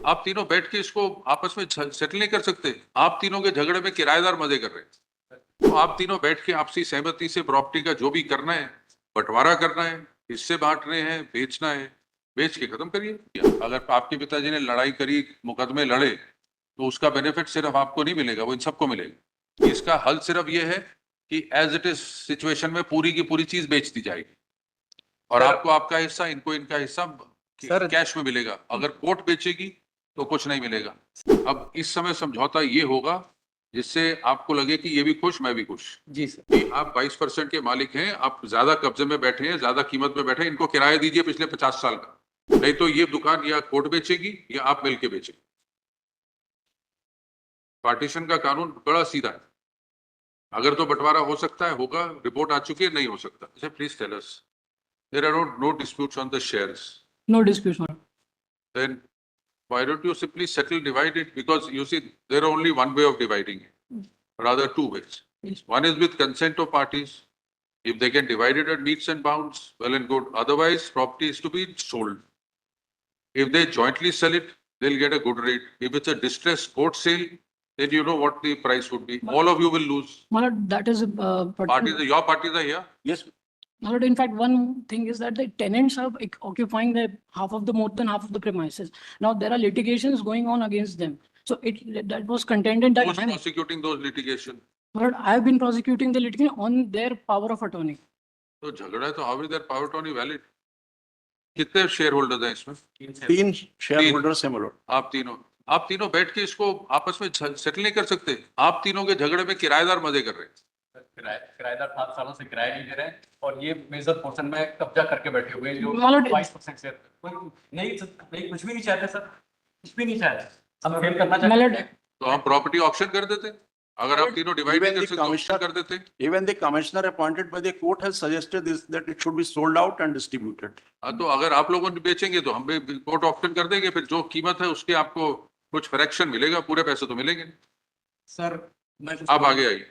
आप तीनों बैठ के इसको आपस में सेटल नहीं कर सकते? आप तीनों के झगड़े में किराएदार मजे कर रहे हैं। तो आप तीनों बैठ के आपसी सहमति से प्रॉपर्टी का जो भी करना है, बंटवारा करना है, हिस्से बांटने हैं, बेचना है, बेच के खत्म करिए। अगर आपके पिताजी ने लड़ाई करी, मुकदमे लड़े, तो उसका बेनिफिट सिर्फ आपको नहीं मिलेगा, वो इन सबको मिलेगा। इसका हल सिर्फ ये है कि एज इट इज सिचुएशन में पूरी की पूरी चीज बेच दी जाएगी और आपको आपका हिस्सा, इनको इनका हिस्सा कैश में मिलेगा। अगर कोर्ट बेचेगी तो कुछ नहीं मिलेगा। अब इस समय समझौता ये होगा जिससे आपको लगे कि ये भी खुश, मैं भी खुश। जी सर। कि आप 22% के मालिक हैं, आप ज्यादा कब्जे में बैठे हैं, ज्यादा कीमत में बैठे हैं, इनको किराया दीजिए पिछले 50 साल का। नहीं तो ये दुकान या कोर्ट बेचेगी या आप मिलके बेचेंगे। पार्टीशन का कानून बड़ा सीधा है। अगर तो बंटवारा हो सकता है, होगा, रिपोर्ट आ चुकी है, नहीं हो सकता। Please tell us, there are no disputes on the shares. No dispute, sir. Then why don't you simply settle, divide it? Because you see, there are only one way of dividing it, rather two ways. Yes. One is with consent of parties. If they can divide it at meets and bounds, well and good. Otherwise, property is to be sold. If they jointly sell it, they'll get a good rate. If it's a distressed court sale, then you know what the price would be. All of you will lose. My lord, that is Parties, your parties are here. Yes. My lord, in fact, one thing is that the tenants are occupying the more than half of the premises. Now there are litigations going on against them. So that was contended that Who's prosecuting those litigation? my lord, I have been prosecuting the litigation on their power of attorney. तो झगड़ा है तो how is their power of attorney valid? कितने share holders हैं इसमें? 3 share holders हैं my lord। आप तीनों बैठ के इसको आपस में सेटल नहीं कर सकते? आप तीनों के झगड़े में किराएदार मजे कर रहे हैं। किराएदार 7 सालों से किराया नहीं दे रहे हैं और ये मेजर पोर्शन में कब्जा करके बैठे हुए हैं जो Malord, 22% शेयर नहीं कुछ भी नहीं चाहते सर, कुछ भी नहीं चाहते। हम फेल करना My lord, चाहते हैं तो हम प्रॉपर्टी ऑक्शन कर देते। अगर आप तीनों डिवाइड नहीं कर सकते, ऑक्शन कर देते। Even the commissioner appointed by the court has suggested this, that it should be sold out and distributed. हाँ, तो अगर आप लोगों ने बेचेंगे तो हम भी कोर्ट ऑक्शन कर देंगे, फिर जो कीमत है उसके आपको कुछ फ्रैक्शन मिलेगा, पूरे पैसे तो मिलेंगे नहीं। सर। मैं आप आगे आइए।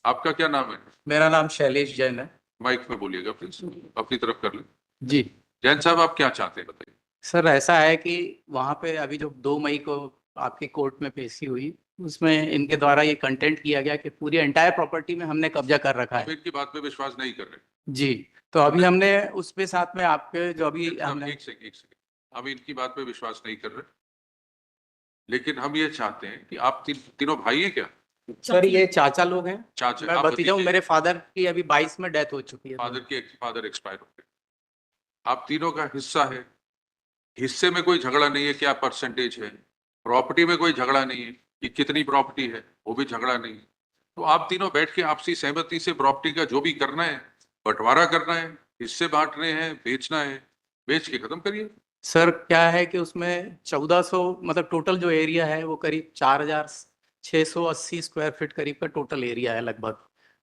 आपका क्या नाम है? मेरा नाम शैलेश जैन है। माइक में बोलिएगा प्लीज, अपनी तरफ कर ले। जी जैन साहब, आप क्या चाहते हैं बताइए। सर, ऐसा है कि वहाँ पे अभी जो 2 मई को आपके कोर्ट में पेशी हुई, उसमें इनके द्वारा ये कंटेंट किया गया कि पूरी एंटायर प्रॉपर्टी में हमने कब्जा कर रखा आप है। इनकी बात पे विश्वास नहीं कर रहे? जी, तो अभी हमने उस पे साथ में आपके जो अभी हमने एक सेकंड, हम इनकी बात पे विश्वास नहीं कर रहे, लेकिन हम ये चाहते हैं कि आप तीनों भाई हैं क्या? सर, ये चाचा लोग हैं। चाचा, मैं आप भतीजा हूँ। भतीजे? मेरे फादर की अभी 22 में डेथ हो चुकी है। फादर एक्सपायर हो गए। आप तीनों का हिस्सा है, हिस्से में कोई झगड़ा नहीं है, क्या परसेंटेज है, प्रॉपर्टी में कोई झगड़ा नहीं है कि कितनी प्रॉपर्टी है, वो भी झगड़ा नहीं है। तो आप तीनों बैठ के आपसी सहमति से प्रॉपर्टी का जो भी करना है, बंटवारा करना है, हिस्से बांटने हैं, बेचना है, बेच के खत्म करिए। सर, क्या है कि उसमें 1400 मतलब टोटल जो एरिया है वो करीब 4680 स्क्वायर फीट करीब का टोटल एरिया है लगभग।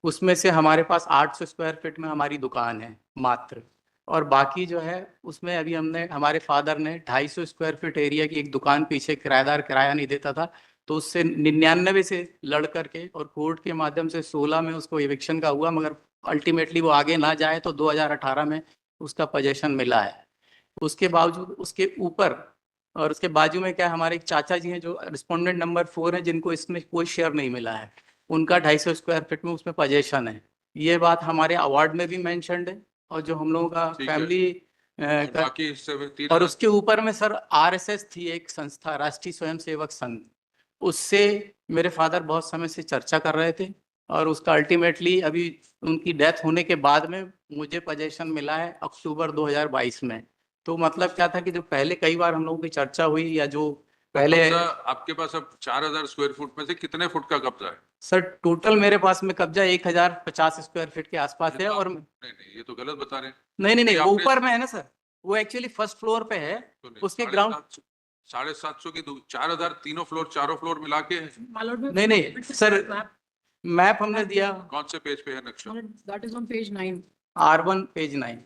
उसमें से हमारे पास 800 स्क्वायर फीट में हमारी दुकान है मात्र, और बाकी जो है उसमें अभी हमारे फादर ने 250 स्क्वायर फीट एरिया की एक दुकान पीछे किराएदार किराया नहीं देता था, तो उससे 99 से लड़ करके और कोर्ट के माध्यम से 16 में उसको इविक्शन का हुआ, मगर अल्टीमेटली वो आगे ना जाए तो 2018 में उसका पोजेशन मिला है। उसके बावजूद उसके ऊपर और उसके बाजू में क्या हमारे एक चाचा जी हैं जो रिस्पोंडेंट नंबर 4 है, जिनको इसमें कोई शेयर नहीं मिला है, उनका 250 स्क्वायर फीट में उसमें पोजेशन है। ये बात हमारे अवार्ड में भी मेंशन्ड है और जो हम लोगों का फैमिली और उसके ऊपर में सर RSS थी एक संस्था, राष्ट्रीय स्वयंसेवक संघ, उससे मेरे फादर बहुत समय से चर्चा कर रहे थे और उसका अल्टीमेटली अभी उनकी डेथ होने के बाद में मुझे पोजेशन मिला है अक्टूबर 2022 में। तो मतलब क्या था कि जो पहले कई बार हम लोगों की चर्चा हुई या जो पहले आपके पास अब 4000 स्क्वायर फुट में से कितने फुट का कब्जा है? सर, टोटल मेरे पास में कब्जा 1050 स्क्वायर फीट के आसपास है। और नहीं, ये तो गलत बता रहे हैं। नहीं, वो ऊपर में है ना सर, वो एक्चुअली फर्स्ट फ्लोर पे है, उसके ग्राउंड 750 की 4000 तीनों फ्लोर, चारों फ्लोर मिला के है। नहीं सर, मैप हमने दिया। कौन से पेज पे है नक्शा? That is on page 9. R1 page 9।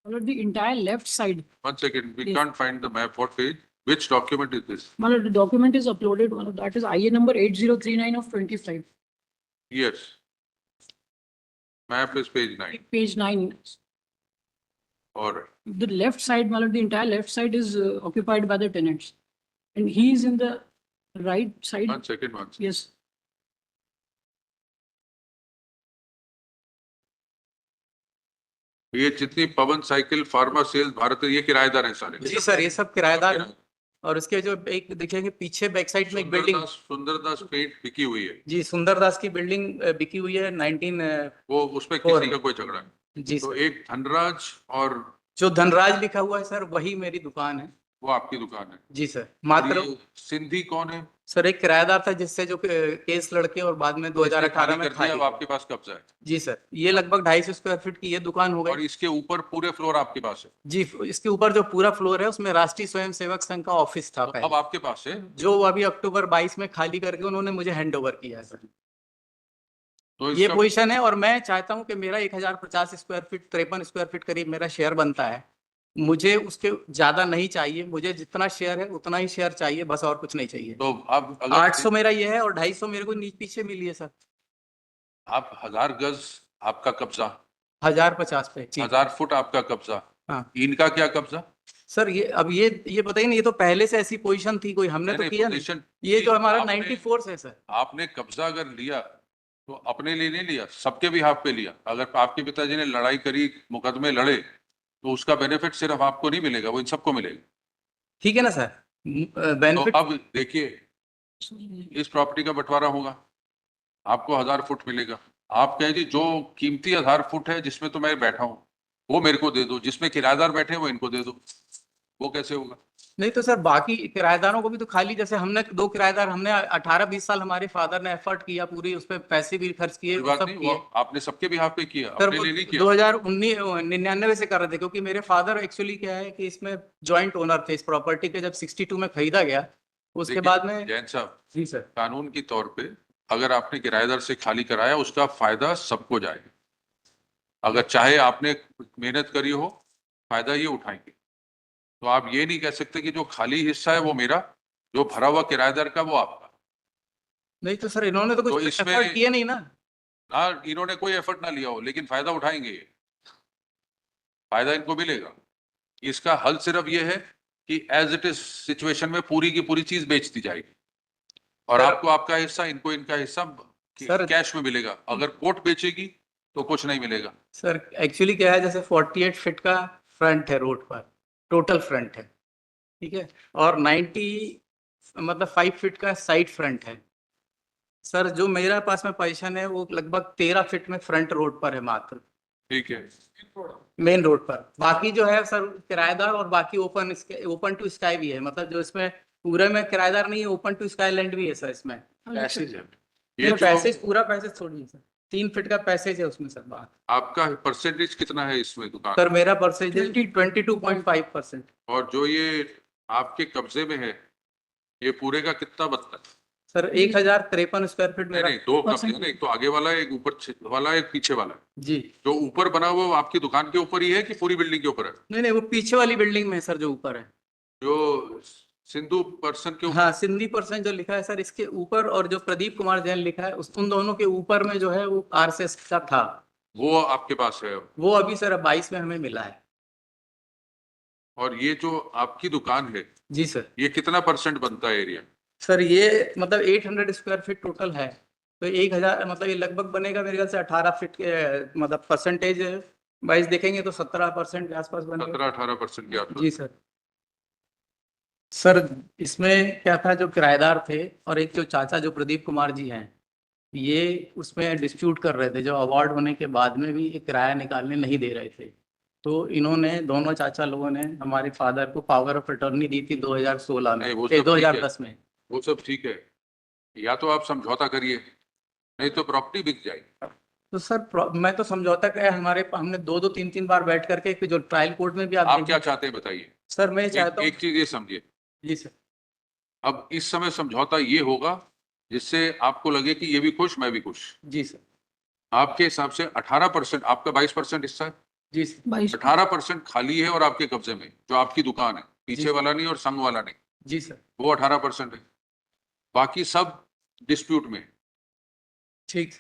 The entire left side. 1 second, we Yes. can't find the map. What page? Which document is this? The document is uploaded. That is IA number 8039 of 25. Yes. Map is page 9. Page 9. और The left side, मतलब the entire left side is occupied by the tenants. And he is in the right side. 1 second 1 second. Yes. ये जितनी पवन cycle, pharma sales, Bharat, ये किराएदार हैं सारे। जी sir, ये सब किराएदार हैं। और उसके जो एक देखेंगे पीछे बैक साइड में एक बिल्डिंग, सुंदरदास पेंट बिकी हुई है, जी सुंदरदास की बिल्डिंग बिकी हुई है 19। वो उसमें और- किसी का कोई झगड़ा नहीं। जी तो सर, एक धनराज और जो धनराज लिखा हुआ है सर वही मेरी दुकान है। वो आपकी दुकान है। जी सर, और मात्र ये सिंधी कौन है? सर एक किराएदार था जिससे जो केस लड़के और बाद में इसने 2018 में कर दिया, अब खाली। आपके पास कब्जा है। जी सर, ये लगभग 250 स्क्वायर फीट की ये दुकान हो और गई। इसके ऊपर पूरे फ्लोर आपके पास है। जी, इसके ऊपर जो पूरा फ्लोर है उसमें राष्ट्रीय स्वयंसेवक संघ का ऑफिस था तो अब पहले, आपके पास है। जो अभी अक्टूबर 22 में खाली करके उन्होंने मुझे हैंड ओवर किया है सर। तो ये इसका पोजीशन है और मैं चाहता हूं कि मेरा 1050 स्क्वायर फीट 53 स्क्वायर फीट करीब मेरा शेयर बनता है। मुझे उसके ज्यादा नहीं चाहिए, मुझे जितना शेयर है उतना ही शेयर चाहिए, बस और कुछ नहीं चाहिए। तो अब अगर 800 मेरा ये है और 250 मेरे को पीछे मिली है सर। आप 1000 गज आपका कब्जा, 1050 पे जी। 1000 फुट आपका कब्जा, हाँ इनका क्या कब्जा? सर, ये अब ये बताइए ना, ये तो पहले से ऐसी पोजीशन थी, कोई हमने तो नहीं, किया नहीं। पोजीशन ये जो हमारा आपने- 94 है सर। आपने कब्जा अगर लिया तो अपने लिए नहीं लिया, सबके भी हाथ पे लिया। अगर आपके पिताजी ने लड़ाई करी, मुकदमे लड़े, तो उसका बेनिफिट सिर्फ आपको नहीं मिलेगा, वो इन सबको मिलेगा। ठीक है ना सर, तो बेनिफिट। अब देखिए, इस प्रॉपर्टी का बंटवारा होगा, आपको 1000 फुट मिलेगा। आप कहें जी जो कीमती 1000 फुट है जिसमें तो मैं बैठा हूँ वो मेरे को दे दो, जिसमें किराएदार बैठे हैं वो इनको दे दो, वो कैसे होगा? नहीं तो सर बाकी किराएदारों को भी तो खाली, जैसे हमने 2 किराएदार, हमने 18-20 साल हमारे फादर ने एफर्ट किया, पूरी उस पर पैसे भी खर्च किए, कोई बात सब नहीं, किए। वो आपने सबके भी हाथ पे किया, सर अपने वो लिए नहीं किया। 2099 से कर रहे थे, क्योंकि मेरे फादर एक्चुअली क्या है कि इसमें जॉइंट ओनर थे इस प्रॉपर्टी के। जब 62 में खरीदा गया उसके देखिए, बाद में। जैन साहब, जी सर। कानून की तौर पे अगर आपने किराएदार से खाली कराया उसका फायदा सबको जाएगा। अगर चाहे आपने मेहनत करी हो, फायदा ये उठाएंगे। तो आप ये नहीं कह सकते कि जो खाली हिस्सा है वो मेरा, जो भरा हुआ किराएदार का वो आपका। नहीं तो सर इन्होंने तो तो कुछ इसमें- एफर्ट किए नहीं ना। हाँ, इन्होंने कोई एफर्ट ना लिया हो, लेकिन फायदा उठाएंगे ये, फायदा इनको मिलेगा। इसका हल सिर्फ ये है कि एज इट इज सिचुएशन में पूरी की पूरी चीज बेच दी जाएगी और सर- आपको आपका हिस्सा, इनको इनका हिस्सा सर- कैश में मिलेगा। अगर कोर्ट बेचेगी तो कुछ नहीं मिलेगा। सर एक्चुअली क्या है, जैसे 48 फीट का फ्रंट है रोड पर, टोटल फ्रंट है, ठीक है, और 90 मतलब 5 फीट का साइड फ्रंट है। सर जो मेरा पास में पोजीशन है वो लगभग 13 फीट में फ्रंट रोड पर है मात्र, ठीक है, मेन रोड पर। बाकी जो है सर किराएदार और बाकी ओपन टू स्काई भी है, मतलब जो इसमें पूरे में किराएदार नहीं है, ओपन टू स्काई लैंड भी है सर इसमें। पैसेज है ये ये। पैसेज, जो पूरा पैसेज छोड़िए सर, 3 फीट का पैसेज है उसमें सर। बात आपका परसेंटेज कितना है इसमें दुकान? सर मेरा परसेंटेज 22.5%। और जो ये आपके कब्जे में है ये पूरे का कितना बनता है? सर 1053 स्क्वायर फीट नहीं मेरा। नहीं, दो कब्जे हैं ना, एक तो आगे वाला है, एक ऊपर वाला है, एक पीछे वाला है। जी जो ऊपर बना हुआ वो आपकी दुकान के ऊपर ही है कि पूरी बिल्डिंग के ऊपर है? नहीं नहीं, वो पीछे वाली बिल्डिंग में है सर, जो ऊपर है। जो सिंधु पर्सन के ऊपर? हाँ, सिंधी पर्सन जो लिखा है सर इसके ऊपर, और जो प्रदीप कुमार जैन लिखा है उन दोनों के ऊपर में जो है वो आरएसएस का था, वो आपके पास है। वो अभी सर 22 में हमें मिला है। और ये जो आपकी दुकान है जी सर। ये कितना परसेंट बनता है एरिया? सर ये मतलब 800 स्क्वायर फीट टोटल है, तो 1000 मतलब ये लगभग बनेगा मेरे ख्याल से 18 फीट के, मतलब परसेंटेज वाइज देखेंगे तो 17% के आसपास बनेगा। 17-18% के आसपास। जी सर। सर इसमें क्या था, जो किराएदार थे और एक जो चाचा जो प्रदीप कुमार जी हैं, ये उसमें डिस्प्यूट कर रहे थे, जो अवार्ड होने के बाद में भी ये किराया निकालने नहीं दे रहे थे। तो इन्होंने, दोनों चाचा लोगों ने हमारे फादर को पावर ऑफ अटॉर्नी दी थी 2016 में, नहीं, वो सब ठीक है। 2010 में। वो सब ठीक है, या तो आप समझौता करिए नहीं तो प्रॉपर्टी बिक जाएगी। तो सर मैं तो समझौता किया, हमने 2-3 बार बैठ करके, कि जो ट्रायल कोर्ट में भी आप देखें- क्या चाहते हैं बताइए? सर मैं चाहता हूँ। एक चीज ये समझिए, जी सर। अब इस समय समझौता ये होगा जिससे आपको लगे कि ये भी खुश मैं भी खुश। जी सर। आपके हिसाब से 18%, आपका 22% हिस्सा है, जी सर। 22 18% खाली है और आपके कब्जे में, जो आपकी दुकान है, पीछे जी। वाला नहीं और संग वाला नहीं, जी सर। वो 18% है। बाकी सब डिस्प्यूट में है। ठीक।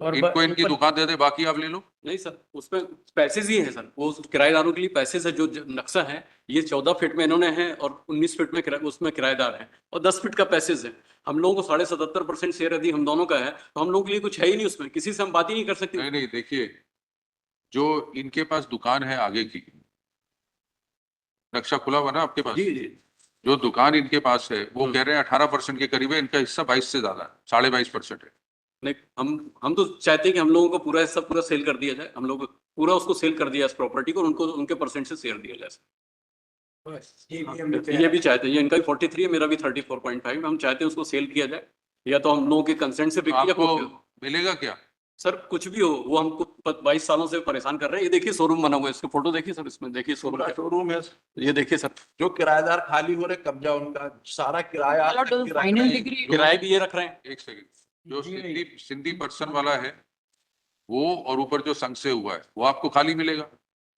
और इनको इनकी दुकान दे दे, बाकी आप ले लो। नहीं सर, उसमें पैसेज ही है सर, वो किराएदारों के लिए पैसेज है। जो नक्शा है ये 14 फीट में इन्होंने है और 19 फीट में उसमें किराएदार है और 10 फीट का पैसेज है। हम लोगों को 77.5% शेयर यदि हम दोनों का है तो हम लोगों के लिए कुछ है ही नहीं उसमें, किसी से हम बात ही नहीं कर सकते। नहीं नहीं, देखिए, जो इनके पास दुकान है आगे की, नक्शा खुला हुआ ना आपके पास, जी जी। जो दुकान इनके पास है वो कह रहे हैं 18% के करीब है, इनका हिस्सा 22 से ज्यादा है, 22.5% है। नहीं, हम तो चाहते हैं कि हम लोगों को पूरा हिस्सा पूरा सेल कर दिया जाए। हम लोग पूरा उसको सेल कर दिया इस प्रॉपर्टी को और उनको उनके परसेंट से शेयर दिया जाए। ये भी चाहते हैं, ये इनका भी 43 है, मेरा भी 34.5। हम चाहते हैं उसको सेल किया जाए, या तो हम लोगों के कंसेंट से बिके या आपको कुछ भी हो। मिलेगा क्या? सर कुछ भी हो, वो हमको 22 सालों से परेशान कर रहे हैं। ये देखिए शोरूम बना हुआ है, इसके फोटो देखिए सर, इसमें देखिए शोरूम का। शोरूम है, ये देखिए सर, जो किराएदार खाली हो रहे, कब्जा उनका सारा किराया आज My lord, तक the की रख final रहे हैं। degree, किराए भी ये रख रहे हैं। एक सेकंड, जो सिंधी पर्सन वाला है वो और ऊपर जो संघ से हुआ है वो आपको खाली मिलेगा?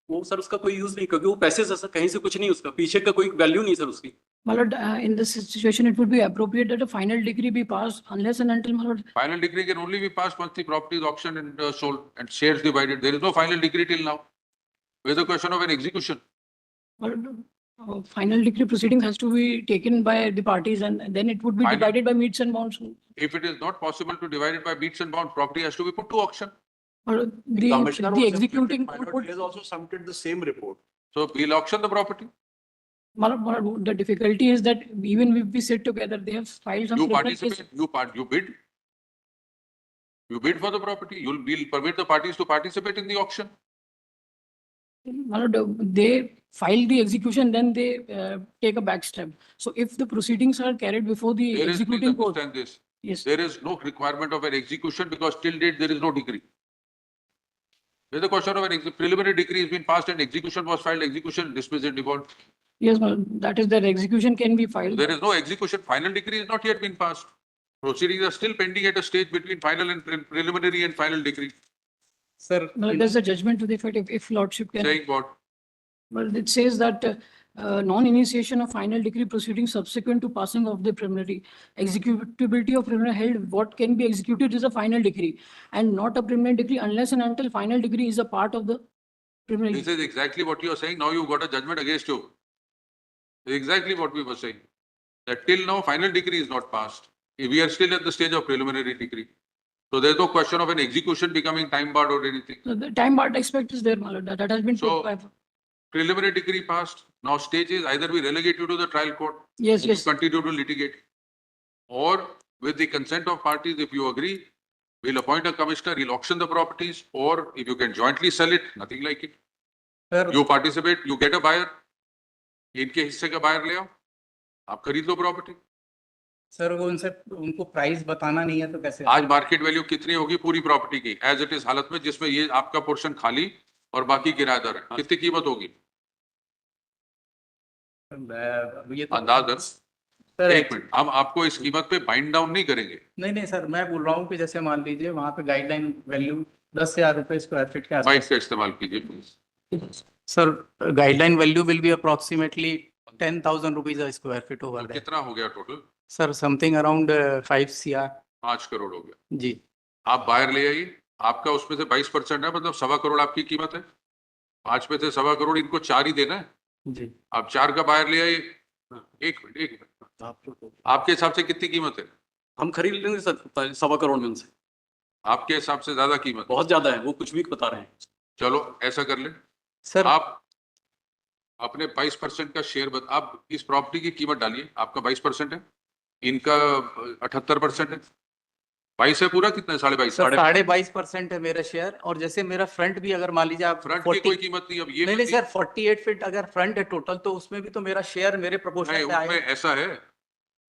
वो सर उसका कोई यूज नहीं, क्योंकि वो पैसे से सर कहीं से कुछ नहीं, उसका पीछे का कोई वैल्यू नहीं सर उसकी। my lord, in this situation, it would be appropriate that a final degree be passed unless and until, my lord, Final decree can only be passed once the property is auctioned and sold and shares divided. There is no final decree till now. It's a question of an execution. my lord, final decree proceedings has to be taken by the parties and then it would be Final- divided by meets and bounds. If it is not possible to divide it by beats and bounds, property has to be put to auction. My lord, Commissioner the was executing submitted, my court lord, would, he has also submitted the same report. So we'll auction the property. my lord, the difficulty is that even if we sit together, they have filed some. You criminal case. participate, you bid. You bid for the property. We'll permit the parties to participate in the auction. My lord, they file the execution, then they take a back step. So if the proceedings are carried before the There is, please executing court, understand this. yes, There is no requirement of an execution because till date there is no decree. There's a question of an preliminary decree has been passed and execution was filed, execution dismissed in default. yes, my lord, that is that execution can be filed. There is no execution, final decree is not yet been passed. Proceedings are still pending at a stage between final and preliminary and final decree. Sir Well, there's a judgment to the effect if lordship can. Saying what? Well, it says that non-initiation of final decree proceedings subsequent to passing of the preliminary executability of preliminary held, what can be executed is a final decree and not a preliminary decree unless and until final decree is a part of the preliminary. This is exactly what you are saying. Now you've got a judgment against you. Exactly what we were saying. That till now final decree is not passed. We are still at the stage of preliminary decree. So there's no question of an execution becoming time barred or anything. So the time bar aspect is there, my lord, that has been So- put by. Preliminary decree passed. Now stage is either we relegate you to the trial court Yes, and you yes, continue to litigate. Or with the consent of parties, if you agree, we'll appoint a commissioner, he'll auction the properties, or if you can jointly sell it, nothing like it. Sir You participate, you get a buyer. इनके हिस्से का buyer ले आओ, आप खरीद लो property. Sir वो उनसे उनको प्राइस बताना नहीं है तो कैसे? आज मार्केट वैल्यू कितनी होगी पूरी प्रॉपर्टी की एज इट इज हालत में, जिसमें ये आपका पोर्शन खाली और बाकी किराएदार है, कितनी कीमत होगी? ये तो अंदाजन सर एक मिनट, हम आपको इस कीमत पे बाइंड डाउन नहीं करेंगे। नहीं सर, मैं बोल रहा हूँ कि जैसे मान लीजिए वहाँ पे गाइडलाइन वैल्यू 10,000 रुपए स्क्वायर फीट के आसपास। बाइक का इस्तेमाल कीजिए please. Sir guideline value will be approximately 10,000 rupees a square feet over there. कितना हो गया total? Sir something around 5 CR। 5 crore हो गया। जी आप बायर ले आइए, आपका उसमें से 22% है, मतलब 1.25 करोड़ आपकी कीमत है। 5 में से 1.25 करोड़ इनको 4 ही देना है। जी आप 4 का बायर ले आइए। एक मिनट, आपके हिसाब से कितनी कीमत है? हम खरीद लेंगे सर 1.25 करोड़ में उनसे। आपके हिसाब से ज्यादा कीमत? बहुत ज्यादा है, वो कुछ भी बता रहे हैं। चलो ऐसा कर ले, सर आप अपने 22% का शेयर आप इस प्रॉपर्टी की कीमत डालिए। आपका 22% है, इनका 78% है। 22 है पूरा, कितना है? 22.5। सर 22.5% है मेरा शेयर। और जैसे मेरा फ्रंट भी अगर मान लीजिए आप फ्रंट की कोई कीमत नहीं। अब ये नहीं सर 48 फीट अगर फ्रंट है टोटल, तो उसमें भी तो मेरा शेयर मेरे प्रोपोर्शन नहीं, में उसमें आएगा। ऐसा है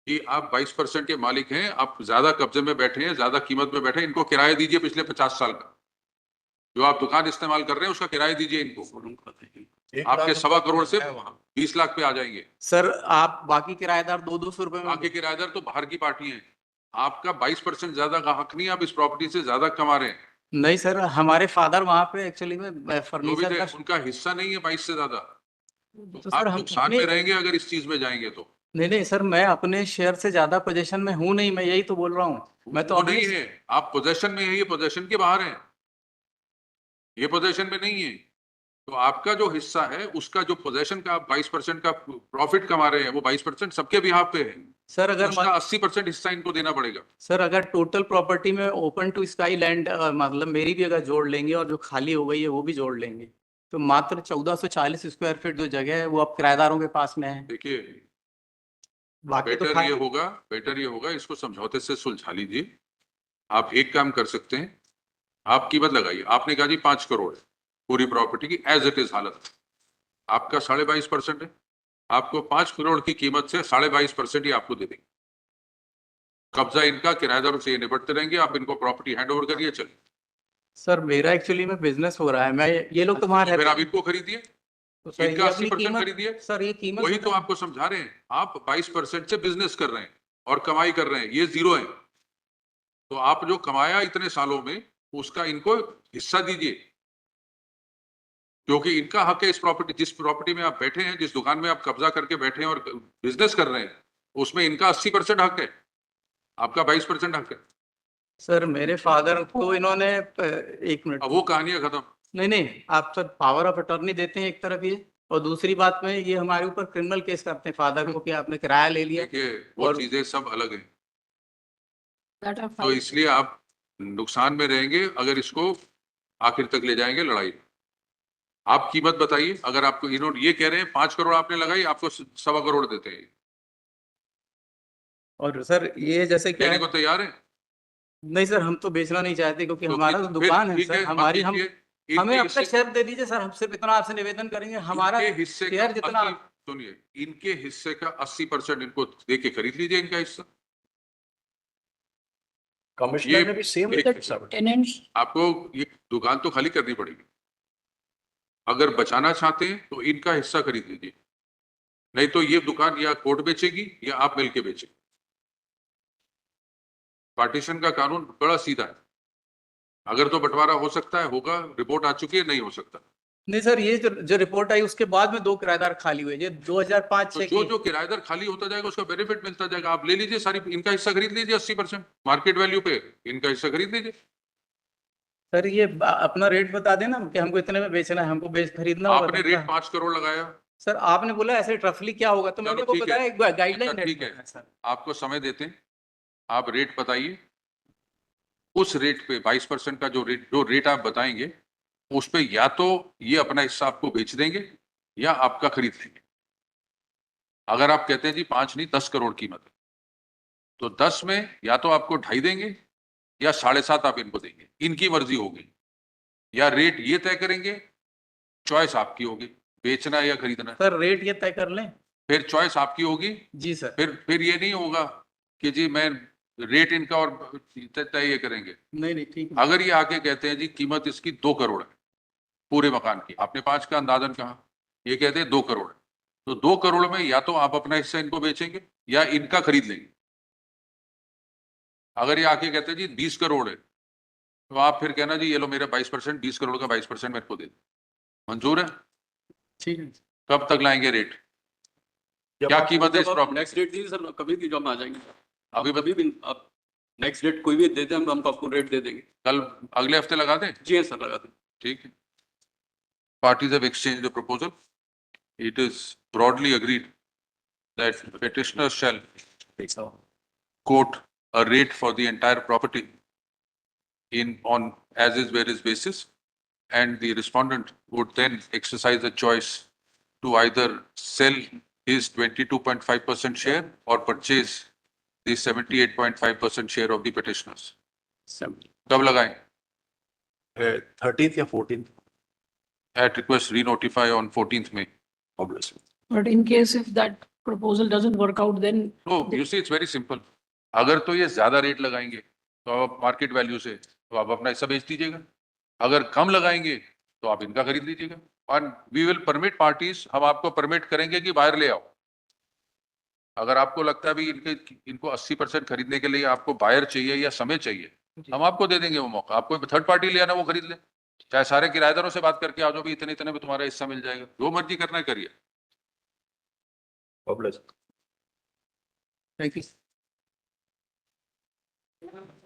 कि आप 22% के मालिक हैं, आप ज्यादा कब्जे में बैठे हैं, ज्यादा कीमत में बैठे हैं, इनको किराया दीजिए पिछले 50 साल का। जो आप दुकान इस्तेमाल कर रहे हैं उसका किराया दीजिए इनको। आपके 1.25 करोड़ से 20 लाख पे आ जाएंगे। सर आप बाकी किराएदार 200 रुपए में बाकी किराएदार तो बाहर की पार्टी हैं। आपका 22% ज्यादा का हक नहीं, आप इस प्रॉपर्टी से ज्यादा कमा रहे हैं। नहीं सर, हमारे फादर वहाँ पे एक्चुअली में जो भी फर्नीचर थे, का। उनका हिस्सा नहीं है 22 से ज्यादा। तो आप सर हम नुकसान में रहेंगे अगर इस चीज में जाएंगे तो। नहीं सर, मैं अपने शेयर से ज्यादा पोजीशन में हूँ नहीं, मैं यही तो बोल रहा हूँ। मैं तो वो अभी नहीं है, आप पोजेशन में है, ये पोजेशन के बाहर है, ये पोजेशन में नहीं है। तो आपका जो हिस्सा है उसका जो पोजेशन का आप 22% का प्रॉफिट कमा रहे हैं, वो 22% सबके बिहाफ पे है, सर अगर उसका 80% हिस्सा इनको देना पड़ेगा। सर अगर टोटल प्रॉपर्टी में ओपन टू स्काई लैंड मतलब मेरी भी अगर जोड़ लेंगे और जो खाली हो गई है वो भी जोड़ लेंगे तो मात्र 1440 स्क्वायर फीट जो जगह है वो अब किराएदारों के पास में है। देखिए, बाकी तो बेटर ये होगा इसको समझौते से सुलझा लीजिए। आप एक काम कर सकते हैं, आप कीमत लगाइए, आपने कहा जी 5 करोड़ है पूरी प्रॉपर्टी की एज इट इज हालत, आपका 22.5% है, आपको 5 करोड़ की कीमत से 22.5% ही आपको दे देंगे। कब्जा इनका, किराएदारों से ये निपटते रहेंगे, आप इनको प्रॉपर्टी हैंड ओवर करिए, चलिए। सर मेरा एक्चुअली में बिजनेस हो रहा है, मैं ये लोग तो वहाँ फिर रहते आप हैं इनको खरीदिए, तो सर इनका ये अपनी 80% कीमत खरीदिए। सर ये कीमत वही तो बता- आपको समझा रहे हैं, आप 22% से बिजनेस कर रहे हैं और कमाई कर रहे हैं, ये जीरो है। तो आप जो कमाया इतने सालों में उसका इनको हिस्सा दीजिए, क्योंकि इनका हक है इस प्रॉपर्टी, जिस प्रॉपर्टी में आप बैठे हैं, जिस दुकान में आप कब्जा करके बैठे हैं और बिजनेस कर रहे हैं, उसमें इनका 80% हक है, आपका 22% हक है। सर मेरे फादर को इन्होंने एक मिनट अब वो कहानियां खत्म। नहीं आप सर पावर ऑफ अटॉर्नी देते हैं एक तरफ ये और दूसरी बात में ये हमारे ऊपर क्रिमिनल केस करते हैं फादर को कि आपने किराया ले लिया देखिए, वो और चीजें सब अलग हैं, That are तो filed. इसलिए आप नुकसान में रहेंगे अगर इसको आखिर तक ले जाएंगे लड़ाई। आप कीमत बताइए, अगर आपको इन्होंने ये कह रहे हैं 5 करोड़ आपने लगाई, आपको 1.25 करोड़ देते हैं, और सर ये जैसे क्या देने है को तैयार है? नहीं सर हम तो बेचना नहीं चाहते क्योंकि तो हमारा तो फिर दुकान है ठीक सर है, मत हमारी हम लीजिए। हमें इनके अपना हिस्से, शेयर दे दीजिए सर हम सिर्फ इतना आपसे निवेदन करेंगे हमारा इनके हिस्से का शेयर जितना 80, सुनिए, इनके हिस्से का 80% इनको दे के खरीद लीजिए इनका हिस्सा। Commissioner ने भी same एक- rate fixed। Tenants, आपको ये दुकान तो खाली करनी पड़ेगी, अगर बचाना चाहते हैं तो इनका हिस्सा खरीद लीजिए, नहीं तो ये दुकान या कोर्ट बेचेगी या आप मिलके बेचेंगे। पार्टीशन का कानून बड़ा सीधा है, अगर तो बंटवारा हो सकता है होगा, रिपोर्ट आ चुकी है, नहीं हो सकता। नहीं सर ये जो रिपोर्ट आई उसके बाद में 2 किराएदार खाली हुए ये 2005 तो से जो की जो किराएदार खाली होता जाएगा उसका बेनिफिट मिलता जाएगा, आप ले लीजिए सारी, इनका हिस्सा खरीद लीजिए 80% मार्केट वैल्यू पे, इनका हिस्सा खरीद लीजिए। सर ये अपना रेट बता देना कि हमको इतने में बेचना है हमको बेच खरीदना होगा आपने तो रेट 5 करोड़ लगाया, सर आपने बोला ऐसे रफली क्या होगा तो मैंने चलो को ठीक बताया है, एक गाइडलाइन अच्छा, ठीक है, सर आपको समय देते हैं, आप रेट बताइए, उस रेट पे 22% का जो रेट आप बताएंगे उस पे या तो ये अपना हिस्सा आपको बेच देंगे या आपका खरीद लेंगे। अगर आप कहते हैं जी 5 नहीं 10 करोड़ कीमत है, तो 10 में या तो आपको 2.5 देंगे या 7.5 आप इनको देंगे, इनकी मर्जी होगी, या रेट ये तय करेंगे, चॉइस आपकी होगी, बेचना है या खरीदना। सर रेट ये तय कर लें फिर चॉइस आपकी होगी, जी सर फिर ये नहीं होगा कि जी मैं रेट इनका और तय ये करेंगे। नहीं ठीक है अगर ये आके कहते हैं जी कीमत इसकी 2 करोड़ है पूरे मकान की, आपने 5 का अंदाजन कहा, ये कहते हैं 2 करोड़ है, तो 2 करोड़ में या तो आप अपना हिस्सा इनको बेचेंगे या इनका खरीद लेंगे। अगर ये आके कहते हैं जी 20 करोड़ है, तो आप फिर कहना जी ये लो मेरा 22%, 20 करोड़ का 22% मेरे को दे दो। मंजूर है? ठीक है कब तक लाएंगे रेट, जब क्या आप- कीमत है इस प्रॉपर्टी? नेक्स्ट डेट दीजिए सर, कभी भी जब आ जाएंगे अभी कभी भी आप नेक्स्ट डेट कोई भी दे दें हम आपको रेट दे देंगे। कल अगले हफ्ते लगा दें? जी हाँ सर लगा दें। ठीक है। Parties have exchanged the proposal. It is broadly agreed that petitioner shall quote a rate for the entire property on as is where is basis, and the respondent would then exercise a choice to either sell his 22.5% share or purchase the 78.5% share of the petitioners. कब लगाएं? 13th या 14th, At request re-notify on 14th May. obviously. but in case if that proposal doesn't work out, then No, you see, it's very simple. अगर तो ये ज्यादा rate लगाएंगे तो आप मार्केट वैल्यू से, तो आप अपना हिस्सा बेच दीजिएगा, अगर कम लगाएंगे तो आप इनका खरीद लीजिएगा, और वी विल परमिट पार्टीज, हम आपको परमिट करेंगे कि बाहर ले आओ। अगर आपको लगता है भी इनको 80% खरीदने के लिए आपको बायर चाहिए या समय चाहिए, हम आपको दे देंगे वो मौका, आपको थर्ड पार्टी ले आना वो खरीद ले, चाहे सारे किराएदारों से बात करके आ जाओ भी इतने इतने में तुम्हारा हिस्सा मिल जाएगा, जो मर्जी करना है करिए। Obviously. थैंक यू है।